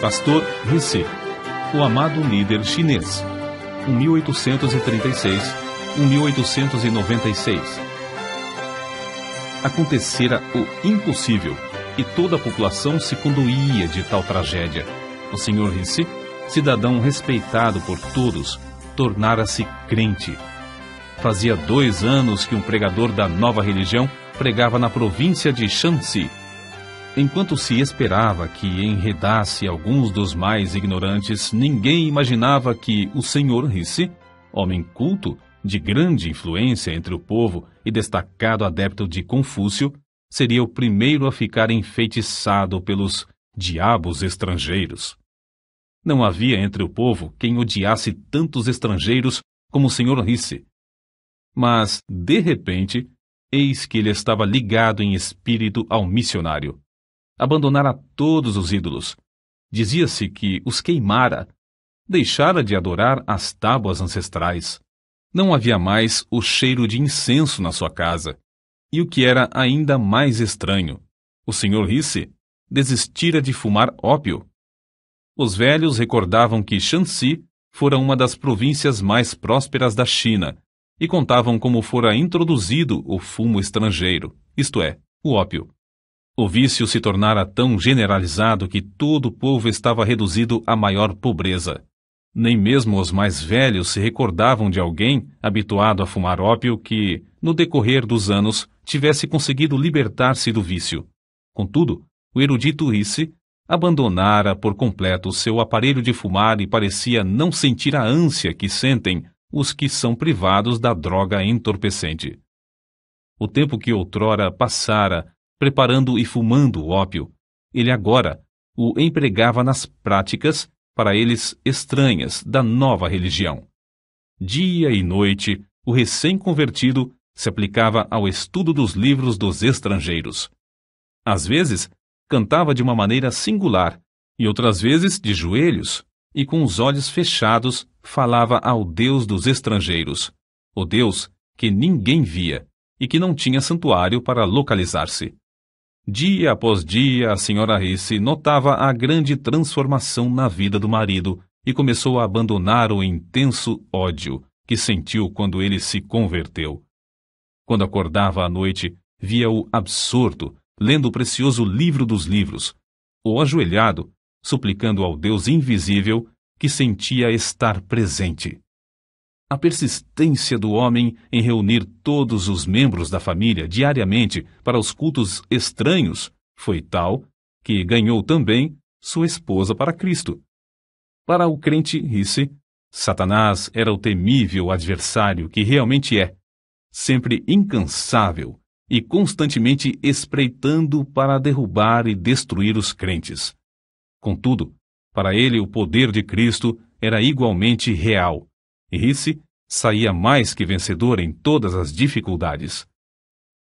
Pastor Rissy, o amado líder chinês, 1836-1896. Acontecera o impossível, e toda a população se condoía de tal tragédia. O Sr. Rissy, cidadão respeitado por todos, tornara-se crente. Fazia 2 anos que um pregador da nova religião pregava na província de Shanxi. Enquanto se esperava que enredasse alguns dos mais ignorantes, ninguém imaginava que o Sr. Rissy, homem culto, de grande influência entre o povo e destacado adepto de Confúcio, seria o primeiro a ficar enfeitiçado pelos diabos estrangeiros. Não havia entre o povo quem odiasse tantos estrangeiros como o Sr. Rissy. Mas, de repente, eis que ele estava ligado em espírito ao missionário. Abandonara todos os ídolos. Dizia-se que os queimara. Deixara de adorar as tábuas ancestrais. Não havia mais o cheiro de incenso na sua casa. E o que era ainda mais estranho, o Sr. Rissy desistira de fumar ópio. Os velhos recordavam que Shanxi fora uma das províncias mais prósperas da China e contavam como fora introduzido o fumo estrangeiro, isto é, o ópio. O vício se tornara tão generalizado que todo o povo estava reduzido à maior pobreza. Nem mesmo os mais velhos se recordavam de alguém habituado a fumar ópio que, no decorrer dos anos, tivesse conseguido libertar-se do vício. Contudo, o erudito Rissy abandonara por completo seu aparelho de fumar e parecia não sentir a ânsia que sentem os que são privados da droga entorpecente. O tempo que outrora passara preparando e fumando o ópio, ele agora o empregava nas práticas, para eles estranhas, da nova religião. Dia e noite, o recém-convertido se aplicava ao estudo dos livros dos estrangeiros. Às vezes, cantava de uma maneira singular, e outras vezes de joelhos, e com os olhos fechados falava ao Deus dos estrangeiros, o Deus que ninguém via e que não tinha santuário para localizar-se. Dia após dia, a Sra. Rissy notava a grande transformação na vida do marido e começou a abandonar o intenso ódio que sentiu quando ele se converteu. Quando acordava à noite, via-o absorto, lendo o precioso livro dos livros, ou ajoelhado, suplicando ao Deus invisível que sentia estar presente. A persistência do homem em reunir todos os membros da família diariamente para os cultos estranhos foi tal que ganhou também sua esposa para Cristo. Para o crente Rissy, Satanás era o temível adversário que realmente é, sempre incansável e constantemente espreitando para derrubar e destruir os crentes. Contudo, para ele o poder de Cristo era igualmente real. E Rissy saía mais que vencedor em todas as dificuldades.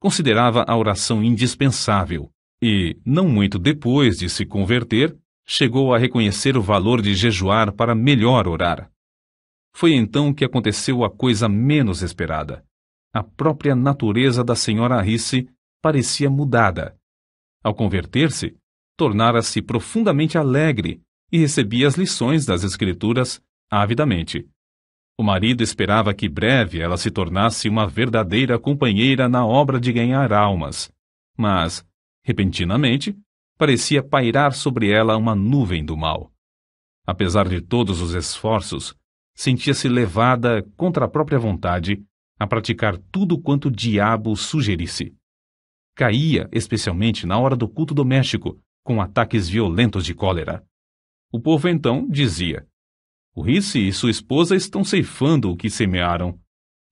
Considerava a oração indispensável e, não muito depois de se converter, chegou a reconhecer o valor de jejuar para melhor orar. Foi então que aconteceu a coisa menos esperada. A própria natureza da Sra. Rissy parecia mudada. Ao converter-se, tornara-se profundamente alegre e recebia as lições das Escrituras avidamente. O marido esperava que breve ela se tornasse uma verdadeira companheira na obra de ganhar almas, mas, repentinamente, parecia pairar sobre ela uma nuvem do mal. Apesar de todos os esforços, sentia-se levada, contra a própria vontade, a praticar tudo quanto o diabo sugerisse. Caía, especialmente na hora do culto doméstico, com ataques violentos de cólera. O povo então dizia: o Rissy e sua esposa estão ceifando o que semearam.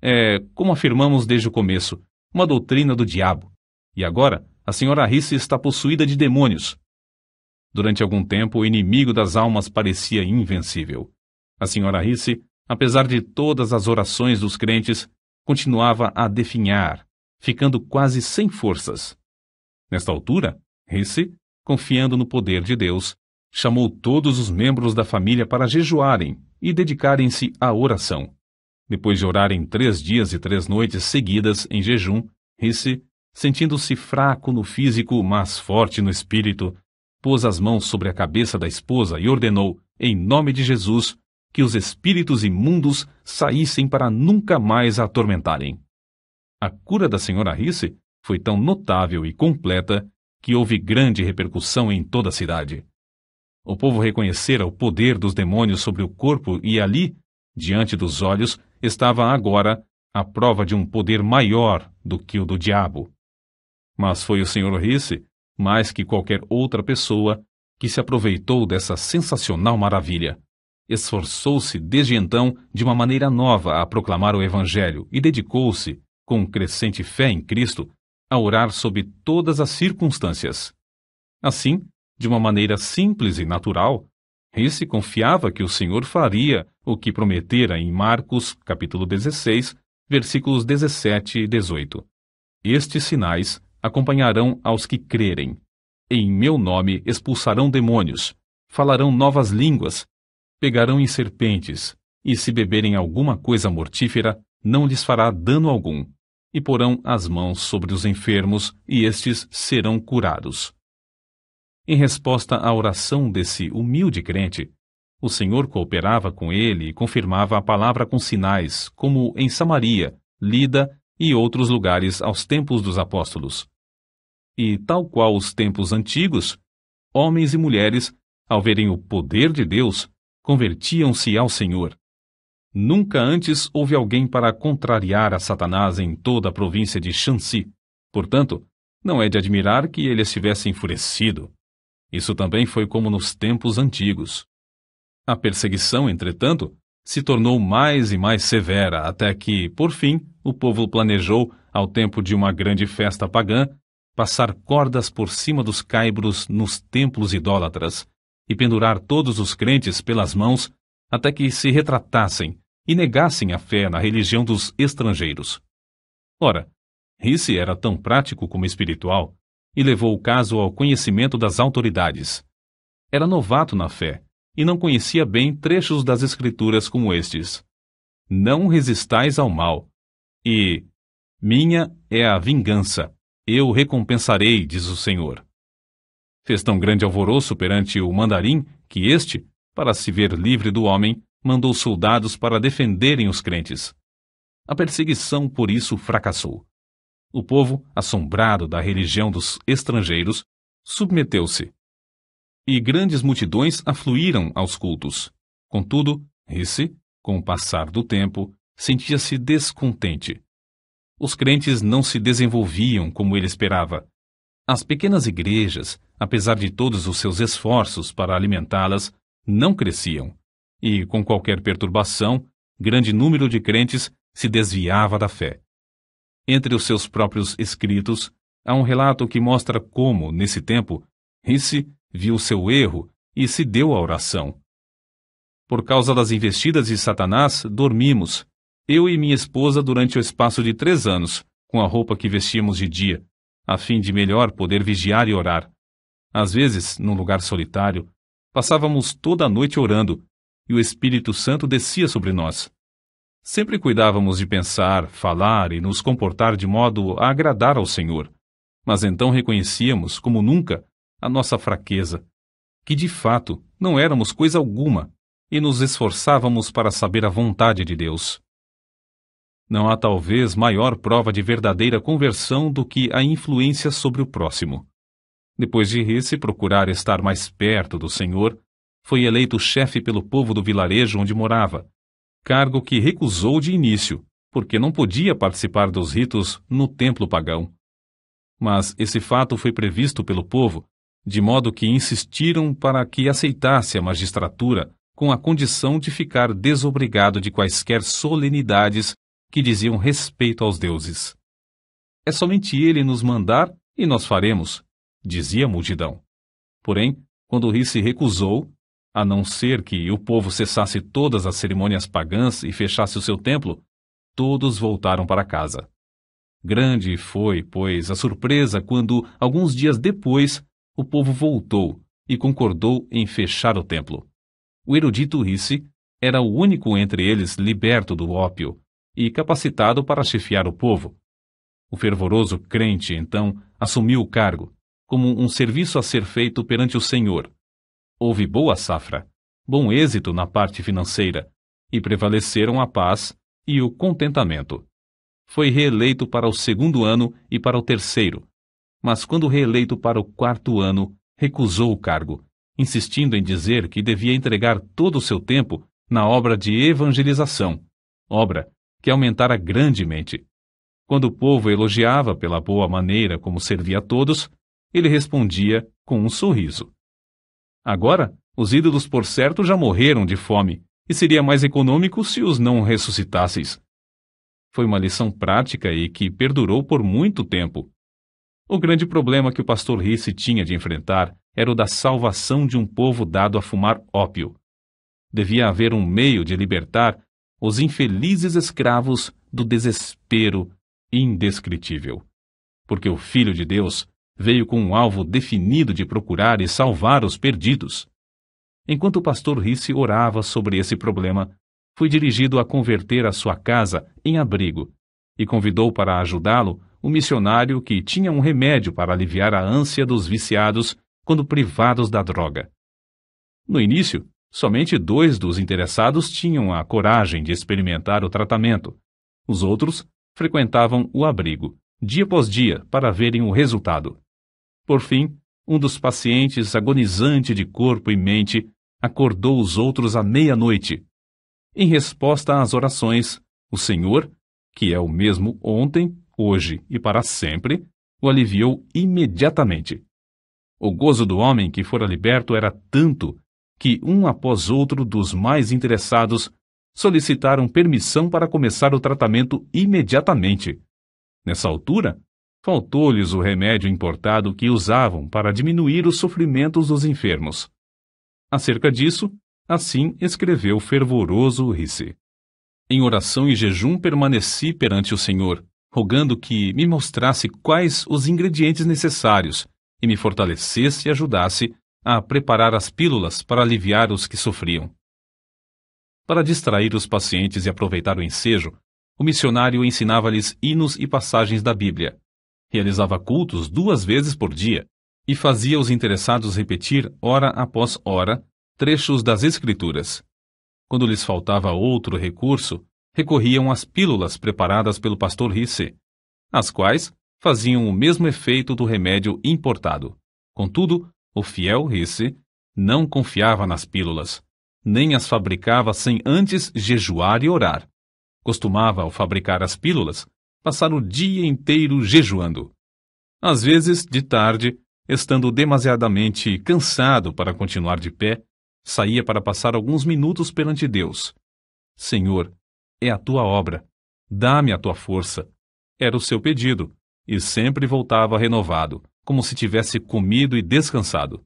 É, como afirmamos desde o começo, uma doutrina do diabo. E agora, a Sra. Rissy está possuída de demônios. Durante algum tempo, o inimigo das almas parecia invencível. A Sra. Rissy, apesar de todas as orações dos crentes, continuava a definhar, ficando quase sem forças. Nesta altura, Rissy, confiando no poder de Deus, chamou todos os membros da família para jejuarem e dedicarem-se à oração. Depois de orarem 3 dias e 3 noites seguidas em jejum, Rissy, sentindo-se fraco no físico, mas forte no espírito, pôs as mãos sobre a cabeça da esposa e ordenou, em nome de Jesus, que os espíritos imundos saíssem para nunca mais a atormentarem. A cura da senhora Risse foi tão notável e completa que houve grande repercussão em toda a cidade. O povo reconhecera o poder dos demônios sobre o corpo e ali, diante dos olhos, estava agora a prova de um poder maior do que o do diabo. Mas foi o Sr. Risse, mais que qualquer outra pessoa, que se aproveitou dessa sensacional maravilha. Esforçou-se desde então de uma maneira nova a proclamar o Evangelho e dedicou-se, com crescente fé em Cristo, a orar sob todas as circunstâncias. Assim, de uma maneira simples e natural, Risse confiava que o Senhor faria o que prometera em Marcos, capítulo 16, versículos 17 e 18. Estes sinais acompanharão aos que crerem. Em meu nome expulsarão demônios, falarão novas línguas, pegarão em serpentes, e se beberem alguma coisa mortífera, não lhes fará dano algum, e porão as mãos sobre os enfermos, e estes serão curados. Em resposta à oração desse humilde crente, o Senhor cooperava com ele e confirmava a palavra com sinais, como em Samaria, Lida e outros lugares aos tempos dos apóstolos. E, tal qual os tempos antigos, homens e mulheres, ao verem o poder de Deus, convertiam-se ao Senhor. Nunca antes houve alguém para contrariar a Satanás em toda a província de Shanxi. Portanto, não é de admirar que ele estivesse enfurecido. Isso também foi como nos tempos antigos. A perseguição, entretanto, se tornou mais e mais severa, até que, por fim, o povo planejou, ao tempo de uma grande festa pagã, passar cordas por cima dos caibros nos templos idólatras e pendurar todos os crentes pelas mãos até que se retratassem e negassem a fé na religião dos estrangeiros. Ora, Risse era tão prático como espiritual e levou o caso ao conhecimento das autoridades. Era novato na fé e não conhecia bem trechos das Escrituras como estes: não resistais ao mal, e minha é a vingança, eu recompensarei, diz o Senhor. Fez tão grande alvoroço perante o mandarim que este, para se ver livre do homem, mandou soldados para defenderem os crentes. A perseguição por isso fracassou. O povo, assombrado da religião dos estrangeiros, submeteu-se. E grandes multidões afluíram aos cultos. Contudo, Risse, com o passar do tempo, sentia-se descontente. Os crentes não se desenvolviam como ele esperava. As pequenas igrejas, apesar de todos os seus esforços para alimentá-las, não cresciam, e, com qualquer perturbação, grande número de crentes se desviava da fé. Entre os seus próprios escritos, há um relato que mostra como, nesse tempo, Risse viu seu erro e se deu à oração. Por causa das investidas de Satanás, dormimos, eu e minha esposa, durante o espaço de 3 anos, com a roupa que vestíamos de dia, a fim de melhor poder vigiar e orar. Às vezes, num lugar solitário, passávamos toda a noite orando, e o Espírito Santo descia sobre nós. Sempre cuidávamos de pensar, falar e nos comportar de modo a agradar ao Senhor, mas então reconhecíamos, como nunca, a nossa fraqueza, que de fato não éramos coisa alguma, e nos esforçávamos para saber a vontade de Deus. Não há talvez maior prova de verdadeira conversão do que a influência sobre o próximo. Depois de Risse procurar estar mais perto do Senhor, foi eleito chefe pelo povo do vilarejo onde morava, cargo que recusou de início, porque não podia participar dos ritos no templo pagão. Mas esse fato foi previsto pelo povo, de modo que insistiram para que aceitasse a magistratura com a condição de ficar desobrigado de quaisquer solenidades que diziam respeito aos deuses. É somente ele nos mandar e nós faremos, dizia a multidão. Porém, quando Risse recusou, a não ser que o povo cessasse todas as cerimônias pagãs e fechasse o seu templo, todos voltaram para casa. Grande foi, pois, a surpresa quando, alguns dias depois, o povo voltou e concordou em fechar o templo. O erudito Risse era o único entre eles liberto do ópio e capacitado para chefiar o povo. O fervoroso crente, então, assumiu o cargo, como um serviço a ser feito perante o Senhor. Houve boa safra, bom êxito na parte financeira, e prevaleceram a paz e o contentamento. Foi reeleito para o 2º ano e para o 3º, mas quando reeleito para o 4º ano, recusou o cargo, insistindo em dizer que devia entregar todo o seu tempo na obra de evangelização, obra que aumentara grandemente. Quando o povo elogiava pela boa maneira como servia a todos, ele respondia com um sorriso. Agora, os ídolos por certo já morreram de fome, e seria mais econômico se os não ressuscitasseis. Foi uma lição prática e que perdurou por muito tempo. O grande problema que o pastor Risse tinha de enfrentar era o da salvação de um povo dado a fumar ópio. Devia haver um meio de libertar os infelizes escravos do desespero indescritível. Porque o Filho de Deus veio com um alvo definido de procurar e salvar os perdidos. Enquanto o pastor Risse orava sobre esse problema, foi dirigido a converter a sua casa em abrigo e convidou para ajudá-lo um missionário que tinha um remédio para aliviar a ânsia dos viciados quando privados da droga. No início, somente 2 dos interessados tinham a coragem de experimentar o tratamento. Os outros frequentavam o abrigo, dia após dia, para verem o resultado. Por fim, um dos pacientes, agonizante de corpo e mente, acordou os outros à meia-noite. Em resposta às orações, o Senhor, que é o mesmo ontem, hoje e para sempre, o aliviou imediatamente. O gozo do homem que fora liberto era tanto que, um após outro dos mais interessados, solicitaram permissão para começar o tratamento imediatamente. Nessa altura, faltou-lhes o remédio importado que usavam para diminuir os sofrimentos dos enfermos. Acerca disso, assim escreveu fervoroso Risse. Em oração e jejum permaneci perante o Senhor, rogando que me mostrasse quais os ingredientes necessários e me fortalecesse e ajudasse a preparar as pílulas para aliviar os que sofriam. Para distrair os pacientes e aproveitar o ensejo, o missionário ensinava-lhes hinos e passagens da Bíblia. Realizava cultos 2 vezes por dia e fazia os interessados repetir, hora após hora, trechos das Escrituras. Quando lhes faltava outro recurso, recorriam às pílulas preparadas pelo pastor Risse, as quais faziam o mesmo efeito do remédio importado. Contudo, o fiel Risse não confiava nas pílulas, nem as fabricava sem antes jejuar e orar. Costumava, ao fabricar as pílulas, passar o dia inteiro jejuando. Às vezes, de tarde, estando demasiadamente cansado para continuar de pé, saía para passar alguns minutos perante Deus. Senhor, é a tua obra, dá-me a tua força. Era o seu pedido, e sempre voltava renovado, como se tivesse comido e descansado.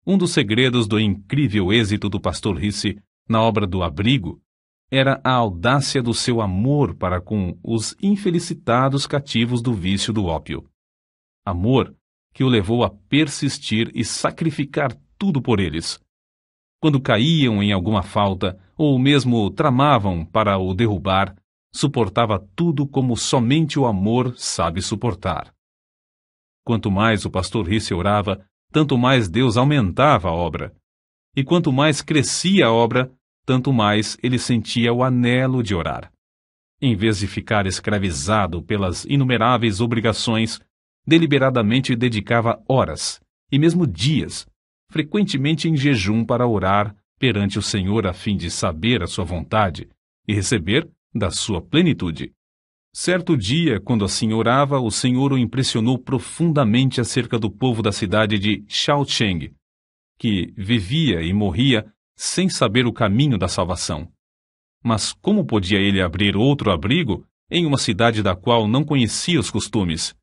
Um dos segredos do incrível êxito do pastor Risse na obra do abrigo era a audácia do seu amor para com os infelicitados cativos do vício do ópio. Amor que o levou a persistir e sacrificar tudo por eles. Quando caíam em alguma falta, ou mesmo tramavam para o derrubar, suportava tudo como somente o amor sabe suportar. Quanto mais o pastor Risse orava, tanto mais Deus aumentava a obra. E quanto mais crescia a obra, tanto mais ele sentia o anelo de orar. Em vez de ficar escravizado pelas inumeráveis obrigações, deliberadamente dedicava horas, e mesmo dias, frequentemente em jejum para orar perante o Senhor a fim de saber a sua vontade e receber da sua plenitude. Certo dia, quando assim orava, o Senhor o impressionou profundamente acerca do povo da cidade de Shaocheng, que vivia e morria sem saber o caminho da salvação. Mas como podia ele abrir outro abrigo em uma cidade da qual não conhecia os costumes?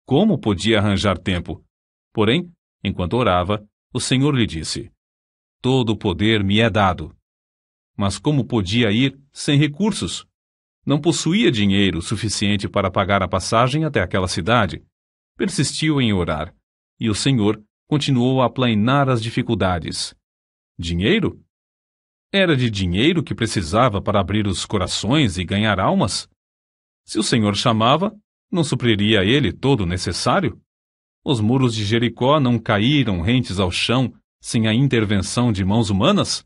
Como podia arranjar tempo? Porém, enquanto orava, o Senhor lhe disse: todo o poder me é dado. Mas como podia ir sem recursos? Não possuía dinheiro suficiente para pagar a passagem até aquela cidade. Persistiu em orar, e o Senhor continuou a aplainar as dificuldades. Dinheiro? Era de dinheiro que precisava para abrir os corações e ganhar almas? Se o Senhor chamava, não supriria ele todo o necessário? Os muros de Jericó não caíram rentes ao chão sem a intervenção de mãos humanas?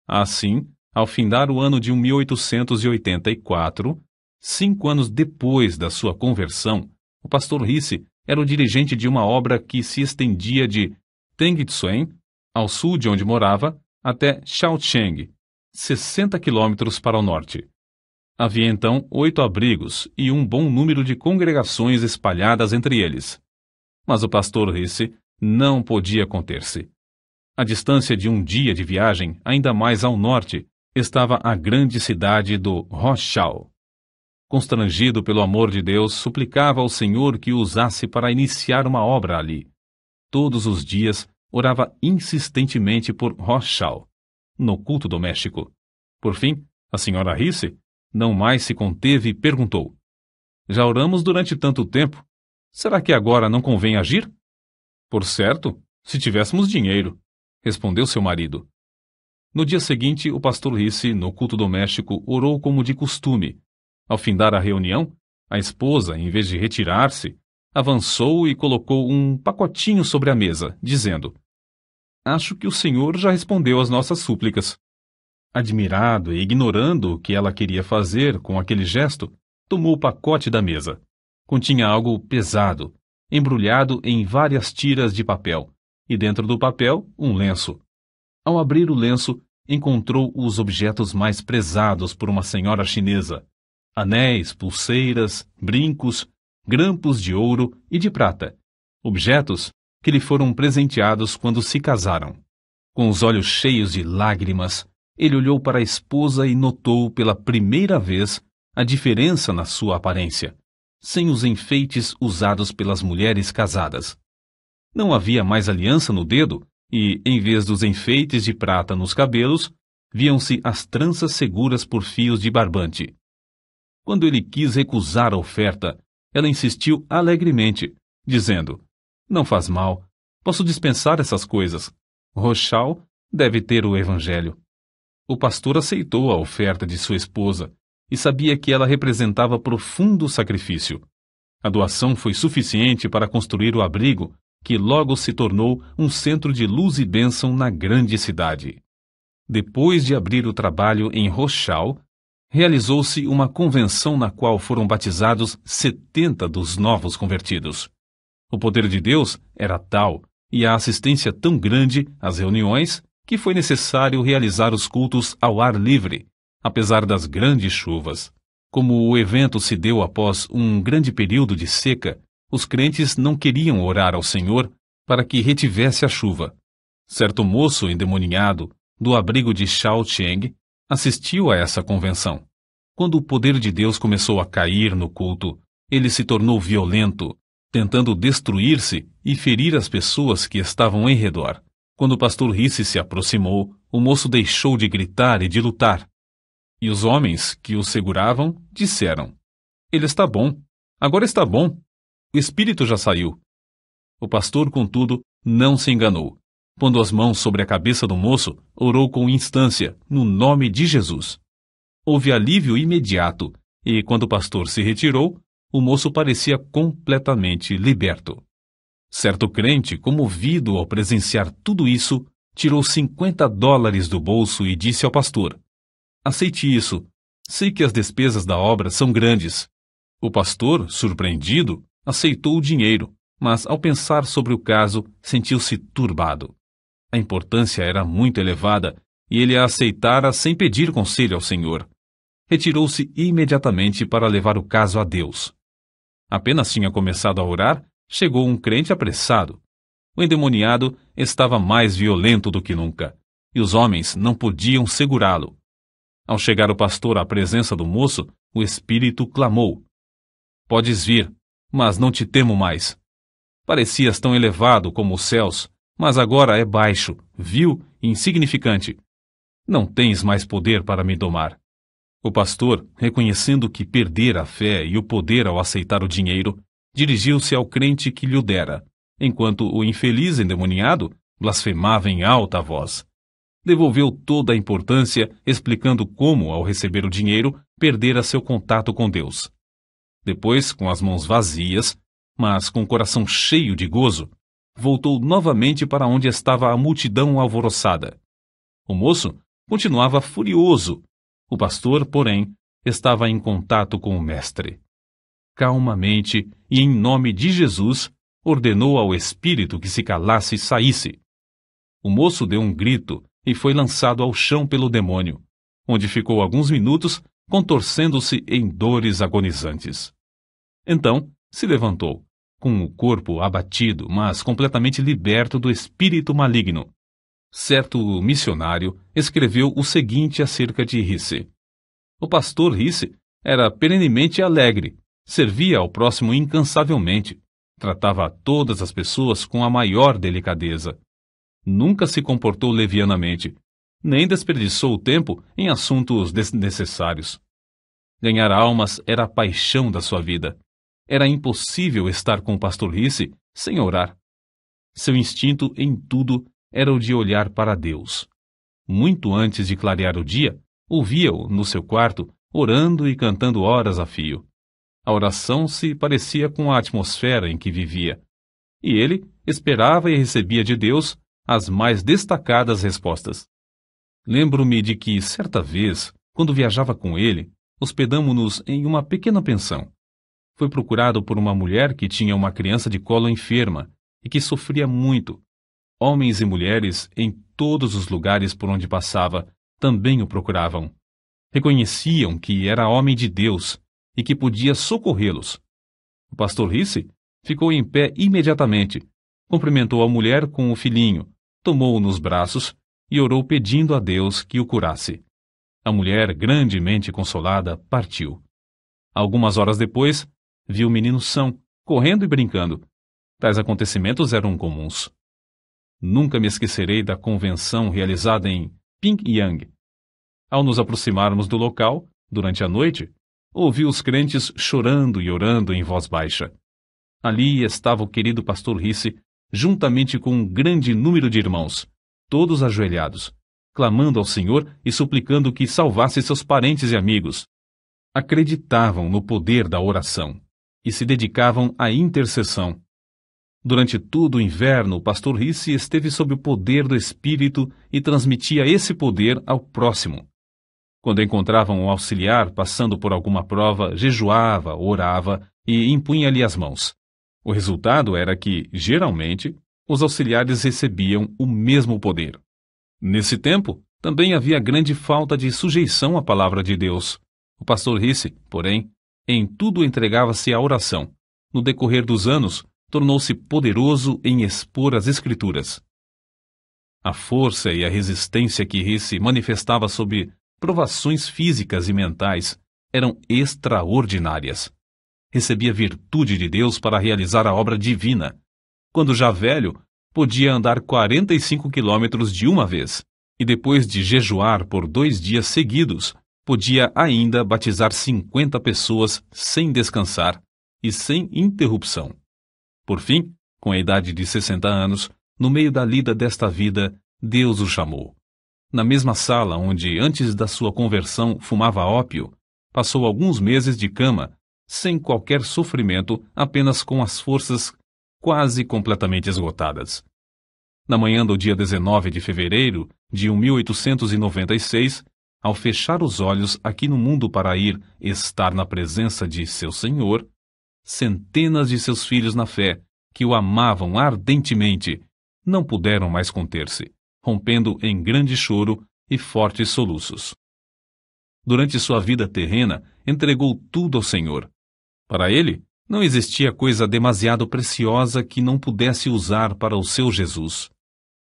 Assim, ao findar o ano de 1884, 5 anos depois da sua conversão, o pastor Risse era o dirigente de uma obra que se estendia de Tengitsuen, ao sul de onde morava, até Shaocheng, 60 quilômetros para o norte. Havia então 8 abrigos e um bom número de congregações espalhadas entre eles. Mas o pastor Risse não podia conter-se. À distância de um dia de viagem, ainda mais ao norte, estava a grande cidade do Rochal. Constrangido pelo amor de Deus, suplicava ao Senhor que o usasse para iniciar uma obra ali. Todos os dias, orava insistentemente por Rochal, no culto doméstico. Por fim, a senhora Risse não mais se conteve e perguntou: Já oramos durante tanto tempo. Será que agora não convém agir? Por certo, se tivéssemos dinheiro, respondeu seu marido. No dia seguinte, o pastor Risse, no culto doméstico, orou como de costume. Ao findar a reunião, a esposa, em vez de retirar-se, avançou e colocou um pacotinho sobre a mesa, dizendo: Acho que o Senhor já respondeu às nossas súplicas. Admirado e ignorando o que ela queria fazer com aquele gesto, tomou o pacote da mesa. Continha algo pesado, embrulhado em várias tiras de papel, e dentro do papel, um lenço. Ao abrir o lenço, encontrou os objetos mais prezados por uma senhora chinesa: anéis, pulseiras, brincos, grampos de ouro e de prata, objetos que lhe foram presenteados quando se casaram. Com os olhos cheios de lágrimas, ele olhou para a esposa e notou pela primeira vez a diferença na sua aparência, sem os enfeites usados pelas mulheres casadas. Não havia mais aliança no dedo e, em vez dos enfeites de prata nos cabelos, viam-se as tranças seguras por fios de barbante. Quando ele quis recusar a oferta, ela insistiu alegremente, dizendo: Não faz mal, posso dispensar essas coisas. Rochal deve ter o Evangelho. O pastor aceitou a oferta de sua esposa e sabia que ela representava profundo sacrifício. A doação foi suficiente para construir o abrigo, que logo se tornou um centro de luz e bênção na grande cidade. Depois de abrir o trabalho em Rochal, realizou-se uma convenção na qual foram batizados 70 dos novos convertidos. O poder de Deus era tal e a assistência tão grande às reuniões que foi necessário realizar os cultos ao ar livre, apesar das grandes chuvas. Como o evento se deu após um grande período de seca, os crentes não queriam orar ao Senhor para que retivesse a chuva. Certo moço endemoninhado, do abrigo de Shaocheng, assistiu a essa convenção. Quando o poder de Deus começou a cair no culto, ele se tornou violento, tentando destruir-se e ferir as pessoas que estavam em redor. Quando o pastor Risse se aproximou, o moço deixou de gritar e de lutar. E os homens que o seguravam disseram: Ele está bom. Agora está bom. O espírito já saiu. O pastor, contudo, não se enganou. Pondo as mãos sobre a cabeça do moço, orou com instância, no nome de Jesus. Houve alívio imediato, e quando o pastor se retirou, o moço parecia completamente liberto. Certo crente, comovido ao presenciar tudo isso, tirou $50 do bolso e disse ao pastor: Aceite isso. Sei que as despesas da obra são grandes. O pastor, surpreendido, aceitou o dinheiro, mas ao pensar sobre o caso, sentiu-se turbado. A importância era muito elevada e ele a aceitara sem pedir conselho ao Senhor. Retirou-se imediatamente para levar o caso a Deus. Apenas tinha começado a orar, chegou um crente apressado. O endemoniado estava mais violento do que nunca, e os homens não podiam segurá-lo. Ao chegar o pastor à presença do moço, o espírito clamou: Podes vir, mas não te temo mais. Parecias tão elevado como os céus, mas agora é baixo, vil e insignificante. Não tens mais poder para me domar. O pastor, reconhecendo que perdera a fé e o poder ao aceitar o dinheiro, dirigiu-se ao crente que lhe o dera, enquanto o infeliz endemoniado blasfemava em alta voz. Devolveu toda a importância, explicando como, ao receber o dinheiro, perdera seu contato com Deus. Depois, com as mãos vazias, mas com o coração cheio de gozo, voltou novamente para onde estava a multidão alvoroçada. O moço continuava furioso. O pastor, porém, estava em contato com o mestre. Calmamente e em nome de Jesus, ordenou ao espírito que se calasse e saísse. O moço deu um grito e foi lançado ao chão pelo demônio, onde ficou alguns minutos contorcendo-se em dores agonizantes. Então se levantou, com o corpo abatido, mas completamente liberto do espírito maligno. Certo missionário escreveu o seguinte acerca de Risse. O pastor Risse era perenemente alegre, servia ao próximo incansavelmente, tratava a todas as pessoas com a maior delicadeza. Nunca se comportou levianamente, nem desperdiçou o tempo em assuntos desnecessários. Ganhar almas era a paixão da sua vida. Era impossível estar com o pastor Risse sem orar. Seu instinto em tudo era o de olhar para Deus. Muito antes de clarear o dia, ouvia-o no seu quarto, orando e cantando horas a fio. A oração se parecia com a atmosfera em que vivia. E ele esperava e recebia de Deus as mais destacadas respostas. Lembro-me de que, certa vez, quando viajava com ele, hospedamo-nos em uma pequena pensão. Foi procurado por uma mulher que tinha uma criança de colo enferma e que sofria muito. Homens e mulheres, em todos os lugares por onde passava, também o procuravam. Reconheciam que era homem de Deus e que podia socorrê-los. O pastor Risse ficou em pé imediatamente, cumprimentou a mulher com o filhinho, tomou-o nos braços e orou pedindo a Deus que o curasse. A mulher, grandemente consolada, partiu. Algumas horas depois, viu o menino são, correndo e brincando. Tais acontecimentos eram comuns. Nunca me esquecerei da convenção realizada em Pyongyang. Ao nos aproximarmos do local, durante a noite, ouvi os crentes chorando e orando em voz baixa. Ali estava o querido pastor Risse, juntamente com um grande número de irmãos, todos ajoelhados, clamando ao Senhor e suplicando que salvasse seus parentes e amigos. Acreditavam no poder da oração e se dedicavam à intercessão. Durante todo o inverno, o pastor Risse esteve sob o poder do Espírito e transmitia esse poder ao próximo. Quando encontravam um auxiliar passando por alguma prova, jejuava, orava e impunha-lhe as mãos. O resultado era que, geralmente, os auxiliares recebiam o mesmo poder. Nesse tempo, também havia grande falta de sujeição à palavra de Deus. O pastor Risse, porém, em tudo entregava-se à oração. No decorrer dos anos, tornou-se poderoso em expor as Escrituras. A força e a resistência que Risse manifestava sob provações físicas e mentais eram extraordinárias. Recebia virtude de Deus para realizar a obra divina. Quando já velho, podia andar 45 quilômetros de uma vez, e depois de jejuar por 2 dias seguidos, podia ainda batizar 50 pessoas sem descansar e sem interrupção. Por fim, com a idade de 60 anos, no meio da lida desta vida, Deus o chamou. Na mesma sala onde, antes da sua conversão, fumava ópio, passou alguns meses de cama, sem qualquer sofrimento, apenas com as forças quase completamente esgotadas. Na manhã do dia 19 de fevereiro de 1896, ao fechar os olhos aqui no mundo para ir estar na presença de seu Senhor, centenas de seus filhos na fé, que o amavam ardentemente, não puderam mais conter-se, rompendo em grande choro e fortes soluços. Durante sua vida terrena, entregou tudo ao Senhor. Para ele, não existia coisa demasiado preciosa que não pudesse usar para o seu Jesus.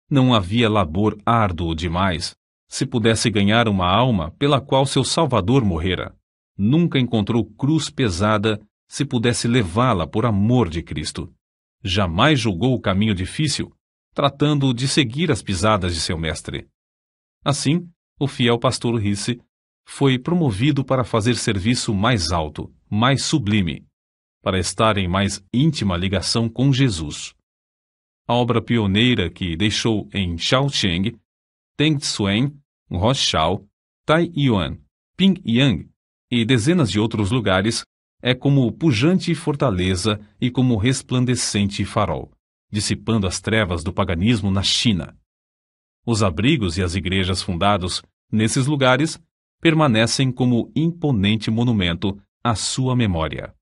Não havia labor árduo demais, se pudesse ganhar uma alma pela qual seu Salvador morrera. Nunca encontrou cruz pesada se pudesse levá-la por amor de Cristo. Jamais julgou o caminho difícil, tratando de seguir as pisadas de seu mestre. Assim, o fiel pastor Risse foi promovido para fazer serviço mais alto, mais sublime, para estar em mais íntima ligação com Jesus. A obra pioneira que deixou em Shaoxing, Tengzhuang, Roshao, Taiyuan, Pyongyang e dezenas de outros lugares é como pujante fortaleza e como resplandecente farol, dissipando as trevas do paganismo na China. Os abrigos e as igrejas fundados nesses lugares permanecem como imponente monumento à sua memória.